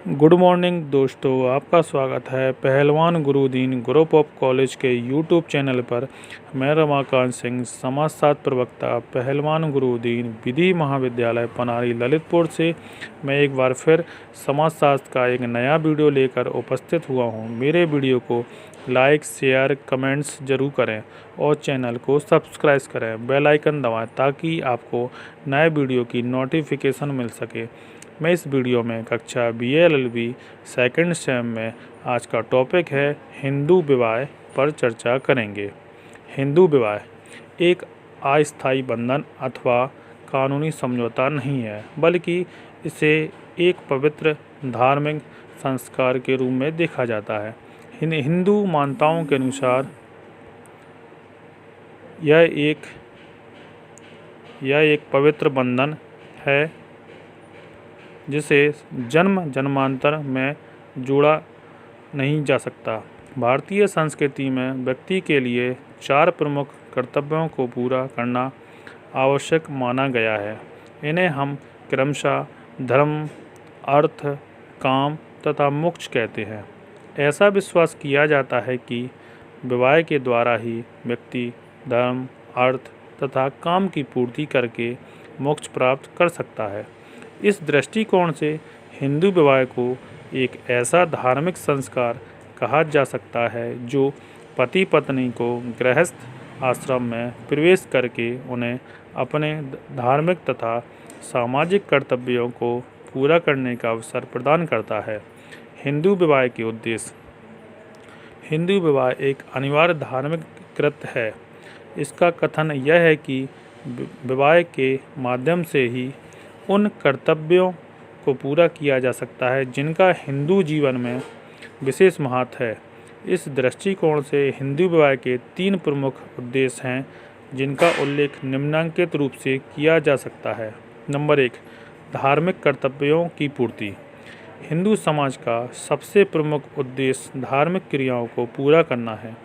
Good morning दोस्तों, आपका स्वागत है पहलवान गुरुदीन ग्रुप ऑफ कॉलेज के यूट्यूब चैनल पर। मैं रमाकांत सिंह, समाजशास्त्र प्रवक्ता, पहलवान गुरुदीन विधि महाविद्यालय पनारी ललितपुर से मैं एक बार फिर समाजशास्त्र का एक नया वीडियो लेकर उपस्थित हुआ हूं। मेरे वीडियो को लाइक, शेयर, कमेंट्स जरूर करें और चैनल को सब्सक्राइब करें, बेल आइकन दबाएं ताकि आपको नए वीडियो की नोटिफिकेशन मिल सके। मैं इस वीडियो में कक्षा BA-LLB सेकेंड सेम में आज का टॉपिक है हिंदू विवाह पर चर्चा करेंगे। हिंदू विवाह एक अस्थायी बंधन अथवा कानूनी समझौता नहीं है, बल्कि इसे एक पवित्र धार्मिक संस्कार के रूप में देखा जाता है। हिंदू मान्यताओं के अनुसार यह एक पवित्र बंधन है जिसे जन्म जन्मांतर में जोड़ा नहीं जा सकता। भारतीय संस्कृति में व्यक्ति के लिए 4 प्रमुख कर्तव्यों को पूरा करना आवश्यक माना गया है। इन्हें हम क्रमशः धर्म, अर्थ, काम तथा मोक्ष कहते हैं। ऐसा विश्वास किया जाता है कि विवाह के द्वारा ही व्यक्ति धर्म, अर्थ तथा काम की पूर्ति करके मोक्ष प्राप्त कर सकता है। इस दृष्टिकोण से हिंदू विवाह को एक ऐसा धार्मिक संस्कार कहा जा सकता है जो पति पत्नी को गृहस्थ आश्रम में प्रवेश करके उन्हें अपने धार्मिक तथा सामाजिक कर्तव्यों को पूरा करने का अवसर प्रदान करता है। हिंदू विवाह के उद्देश्य। हिंदू विवाह एक अनिवार्य धार्मिक कृत्य है। इसका कथन यह है कि विवाह के माध्यम से ही उन कर्तव्यों को पूरा किया जा सकता है जिनका हिंदू जीवन में विशेष महत्व है। इस दृष्टिकोण से हिंदू विवाह के 3 प्रमुख उद्देश्य हैं जिनका उल्लेख निम्नलिखित रूप से किया जा सकता है। नंबर 1, धार्मिक कर्तव्यों की पूर्ति। हिंदू समाज का सबसे प्रमुख उद्देश्य धार्मिक क्रियाओं को पूरा करना है।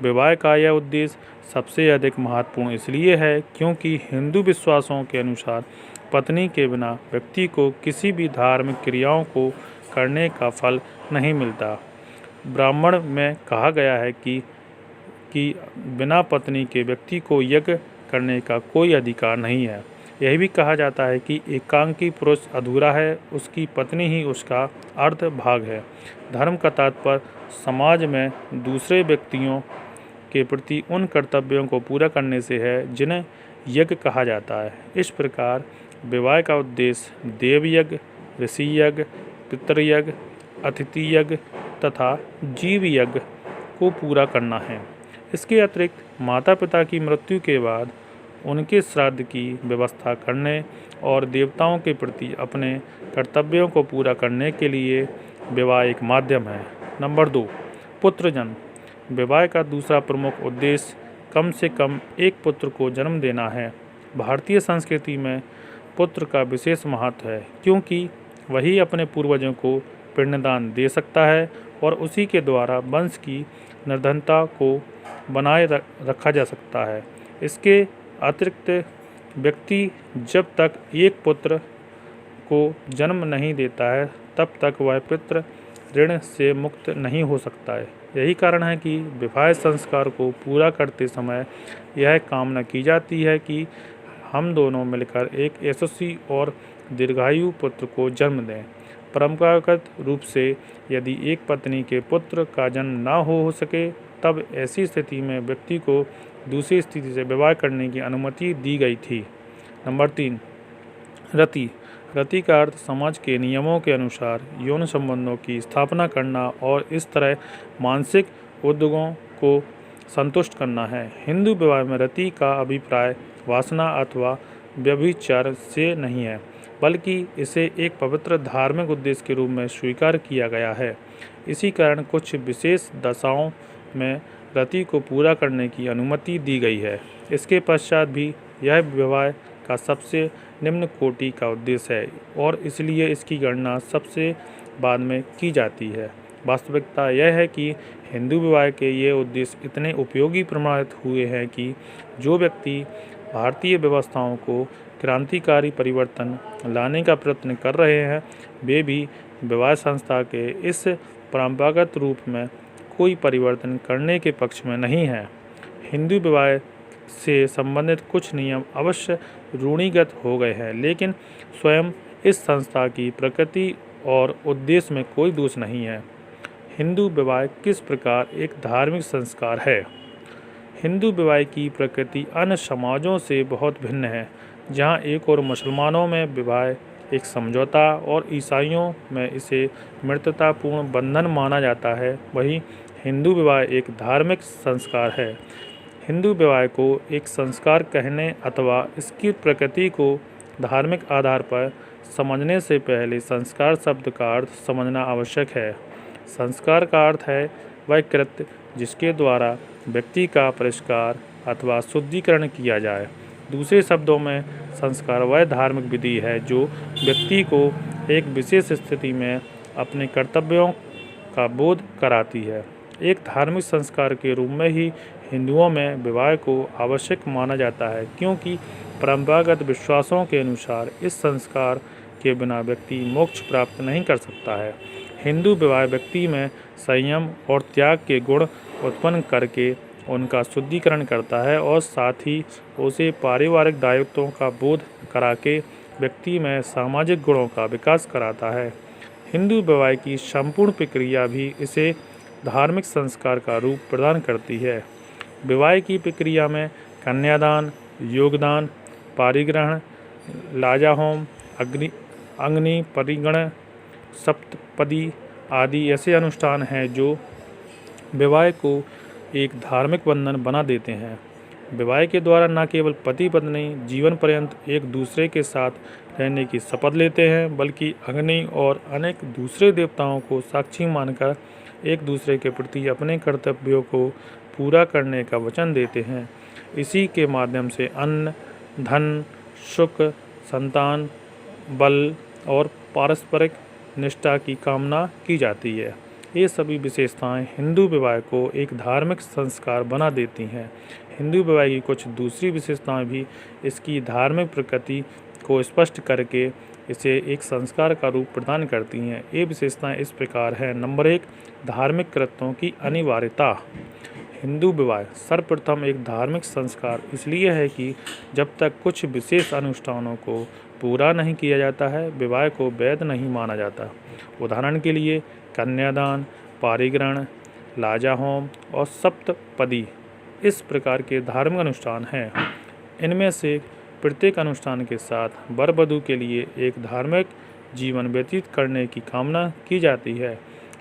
विवाह का यह उद्देश्य सबसे अधिक महत्वपूर्ण इसलिए है क्योंकि हिंदू विश्वासों के अनुसार पत्नी के बिना व्यक्ति को किसी भी धार्मिक क्रियाओं को करने का फल नहीं मिलता। ब्राह्मण में कहा गया है कि बिना पत्नी के व्यक्ति को यज्ञ करने का कोई अधिकार नहीं है। यह भी कहा जाता है कि एकांकी पुरुष अधूरा है, उसकी पत्नी ही उसका अर्ध भाग है। धर्म का तात्पर्य समाज में दूसरे व्यक्तियों के प्रति उन कर्तव्यों को पूरा करने से है जिन्हें यज्ञ कहा जाता है। इस प्रकार विवाह का उद्देश्य देव यज्ञ, ऋषि यज्ञ, पितृयज्ञ, अतिथि यज्ञ तथा जीव यज्ञ को पूरा करना है। इसके अतिरिक्त माता पिता की मृत्यु के बाद उनके श्राद्ध की व्यवस्था करने और देवताओं के प्रति अपने कर्तव्यों को पूरा करने के लिए विवाह एक माध्यम है। नंबर 2, पुत्र जन्म। विवाह का दूसरा प्रमुख उद्देश्य कम से कम एक पुत्र को जन्म देना है। भारतीय संस्कृति में पुत्र का विशेष महत्व है क्योंकि वही अपने पूर्वजों को पिंडदान दे सकता है और उसी के द्वारा वंश की निर्धनता को बनाए रखा जा सकता है। इसके अतिरिक्त व्यक्ति जब तक एक पुत्र को जन्म नहीं देता है तब तक वह पितृ ऋण से मुक्त नहीं हो सकता है। यही कारण है कि विवाह संस्कार को पूरा करते समय यह कामना की जाती है कि हम दोनों मिलकर एक यशस्वी और दीर्घायु पुत्र को जन्म दें। परंपरागत रूप से यदि एक पत्नी के पुत्र का जन्म न हो सके तब ऐसी स्थिति में व्यक्ति को दूसरी स्थिति से विवाह करने की अनुमति दी गई थी। नंबर 3, रति। रति का अर्थ समाज के नियमों के अनुसार यौन संबंधों की स्थापना करना और इस तरह मानसिक उद्योगों को संतुष्ट करना है। हिंदू विवाह में रति का अभिप्राय वासना अथवा व्यभिचार से नहीं है, बल्कि इसे एक पवित्र धार्मिक उद्देश्य के रूप में स्वीकार किया गया है। इसी कारण कुछ विशेष दशाओं में रति को पूरा करने की अनुमति दी गई है। इसके पश्चात भी यह विवाह का सबसे निम्न कोटि का उद्देश्य है और इसलिए इसकी गणना सबसे बाद में की जाती है। वास्तविकता यह है कि हिंदू विवाह के ये उद्देश्य इतने उपयोगी प्रमाणित हुए हैं कि जो व्यक्ति भारतीय व्यवस्थाओं को क्रांतिकारी परिवर्तन लाने का प्रयत्न कर रहे हैं वे भी विवाह संस्था के इस परंपरागत रूप में कोई परिवर्तन करने के पक्ष में नहीं है। हिंदू विवाह से संबंधित कुछ नियम अवश्य रूढ़िगत हो गए हैं, लेकिन स्वयं इस संस्था की प्रकृति और उद्देश्य में कोई दोष नहीं है। हिंदू विवाह किस प्रकार एक धार्मिक संस्कार है? हिंदू विवाह की प्रकृति अन्य समाजों से बहुत भिन्न है। जहाँ एक और मुसलमानों में विवाह एक समझौता और ईसाइयों में इसे मृततापूर्ण बंधन माना जाता है, वहीं हिंदू विवाह एक धार्मिक संस्कार है। हिंदू विवाह को एक संस्कार कहने अथवा इसकी प्रकृति को धार्मिक आधार पर समझने से पहले संस्कार शब्द का अर्थ समझना आवश्यक है। संस्कार का अर्थ है वह कृत्य जिसके द्वारा व्यक्ति का परिष्कार अथवा शुद्धिकरण किया जाए। दूसरे शब्दों में संस्कार वह धार्मिक विधि है जो व्यक्ति को एक विशेष स्थिति में अपने कर्तव्यों का बोध कराती है। एक धार्मिक संस्कार के रूप में ही हिंदुओं में विवाह को आवश्यक माना जाता है, क्योंकि परंपरागत विश्वासों के अनुसार इस संस्कार के बिना व्यक्ति मोक्ष प्राप्त नहीं कर सकता है। हिंदू विवाह व्यक्ति में संयम और त्याग के गुण उत्पन्न करके उनका शुद्धिकरण करता है और साथ ही उसे पारिवारिक दायित्वों का बोध करा के व्यक्ति में सामाजिक गुणों का विकास कराता है। हिंदू विवाह की संपूर्ण प्रक्रिया भी इसे धार्मिक संस्कार का रूप प्रदान करती है। विवाह की प्रक्रिया में कन्यादान, योगदान, पारिग्रहण, लाजा होम, अग्नि परिगण, सप्तपदी आदि ऐसे अनुष्ठान हैं जो विवाह को एक धार्मिक बंधन बना देते हैं। विवाह के द्वारा न केवल पति पत्नी जीवन पर्यंत एक दूसरे के साथ रहने की शपथ लेते हैं, बल्कि अग्नि और अनेक दूसरे देवताओं को साक्षी मानकर एक दूसरे के प्रति अपने कर्तव्यों को पूरा करने का वचन देते हैं। इसी के माध्यम से अन्न, धन, सुख, संतान, बल और पारस्परिक निष्ठा की कामना की जाती है। ये सभी विशेषताएं हिंदू विवाह को एक धार्मिक संस्कार बना देती हैं। हिंदू विवाह की कुछ दूसरी विशेषताएं भी इसकी धार्मिक प्रकृति को स्पष्ट करके इसे एक संस्कार का रूप प्रदान करती हैं। ये विशेषताएं इस प्रकार हैं। नंबर 1, धार्मिक कृत्यों की अनिवार्यता। हिंदू विवाह सर्वप्रथम एक धार्मिक संस्कार इसलिए है कि जब तक कुछ विशेष अनुष्ठानों को पूरा नहीं किया जाता है, विवाह को वैध नहीं माना जाता। उदाहरण के लिए कन्यादान, पारिग्रहण, लाजा होम और सप्तपदी इस प्रकार के धार्मिक अनुष्ठान हैं। इनमें से प्रत्येक अनुष्ठान के साथ वर वधू के लिए एक धार्मिक जीवन व्यतीत करने की कामना की जाती है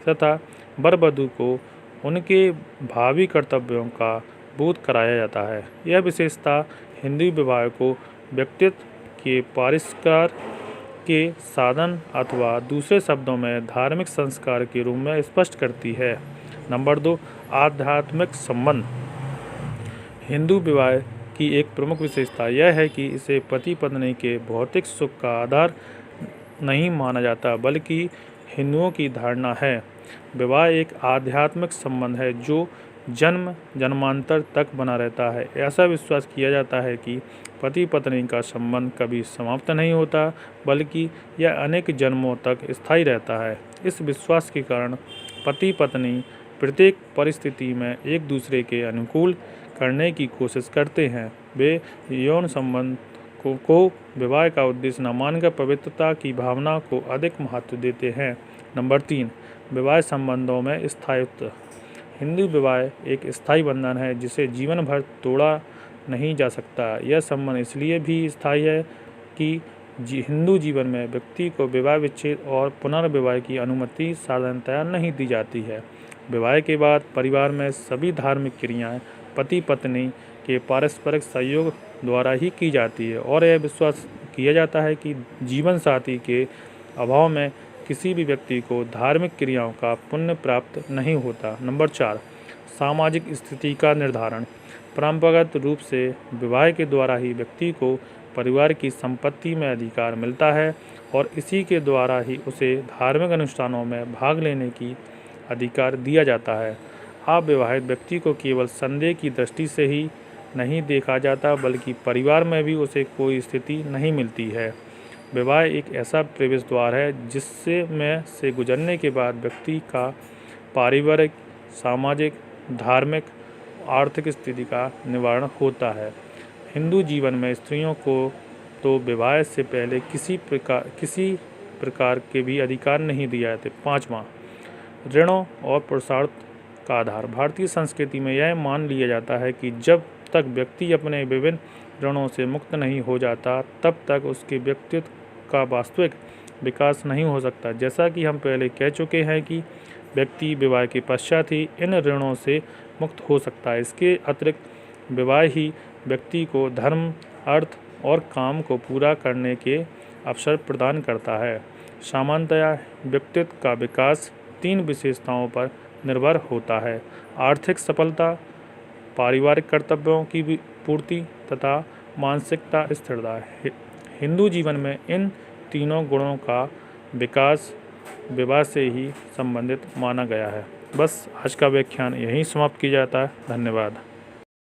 तथा वर वधू को उनके भावी कर्तव्यों का बोध कराया जाता है। यह विशेषता हिंदू विवाह को व्यक्तित्व के परिष्कार के साधन अथवा दूसरे शब्दों में धार्मिक संस्कार के रूप में स्पष्ट करती है। नंबर 2, आध्यात्मिक संबंध। हिंदू विवाह की एक प्रमुख विशेषता यह है कि इसे पति पत्नी के भौतिक सुख का आधार नहीं माना जाता, बल्कि हिंदुओं की धारणा है विवाह एक आध्यात्मिक संबंध है जो जन्म जन्मांतर तक बना रहता है। ऐसा विश्वास किया जाता है कि पति पत्नी का संबंध कभी समाप्त नहीं होता, बल्कि यह अनेक जन्मों तक स्थायी रहता है। इस विश्वास के कारण पति पत्नी प्रत्येक परिस्थिति में एक दूसरे के अनुकूल करने की कोशिश करते हैं। वे यौन संबंध को विवाह का उद्देश्य न मानकर पवित्रता की भावना को अधिक महत्व देते हैं। नंबर 3, विवाह संबंधों में स्थायित्व। हिंदू विवाह एक स्थायी बंधन है जिसे जीवन भर तोड़ा नहीं जा सकता। यह संबंध इसलिए भी स्थायी है कि हिंदू जीवन में व्यक्ति को विवाह विच्छेद और पुनर्विवाह की अनुमति साधारणतया नहीं दी जाती है। विवाह के बाद परिवार में सभी धार्मिक क्रियाएं पति पत्नी के पारस्परिक सहयोग द्वारा ही की जाती है और यह विश्वास किया जाता है कि जीवन साथी के अभाव में किसी भी व्यक्ति को धार्मिक क्रियाओं का पुण्य प्राप्त नहीं होता। नंबर 4, सामाजिक स्थिति का निर्धारण। परंपरागत रूप से विवाह के द्वारा ही व्यक्ति को परिवार की संपत्ति में अधिकार मिलता है और इसी के द्वारा ही उसे धार्मिक अनुष्ठानों में भाग लेने की अधिकार दिया जाता है। अविवाहित व्यक्ति को केवल संदेह की दृष्टि से ही नहीं देखा जाता, बल्कि परिवार में भी उसे कोई स्थिति नहीं मिलती है। विवाह एक ऐसा प्रवेश द्वार है जिससे में से गुजरने के बाद व्यक्ति का पारिवारिक, सामाजिक, धार्मिक, आर्थिक स्थिति का निवारण होता है। हिंदू जीवन में स्त्रियों को तो विवाह से पहले किसी प्रकार के भी अधिकार नहीं दिए जाते। 5वां, ऋणों और पुरुषार्थ का आधार। भारतीय संस्कृति में यह मान लिया जाता है कि जब तक व्यक्ति अपने विभिन्न ऋणों से मुक्त नहीं हो जाता तब तक उसके व्यक्तित्व का वास्तविक विकास नहीं हो सकता। जैसा कि हम पहले कह चुके हैं कि व्यक्ति विवाह के पश्चात ही इन ऋणों से मुक्त हो सकता है। इसके अतिरिक्त विवाह ही व्यक्ति को धर्म, अर्थ और काम को पूरा करने के अवसर प्रदान करता है। सामान्यतया व्यक्तित्व का विकास 3 विशेषताओं पर निर्भर होता है: आर्थिक सफलता, पारिवारिक कर्तव्यों की पूर्ति तथा मानसिकता स्थिरता। हिंदू जीवन में इन तीनों गुणों का विकास विवाह से ही संबंधित माना गया है। बस आज का व्याख्यान यहीं समाप्त किया जाता है। धन्यवाद।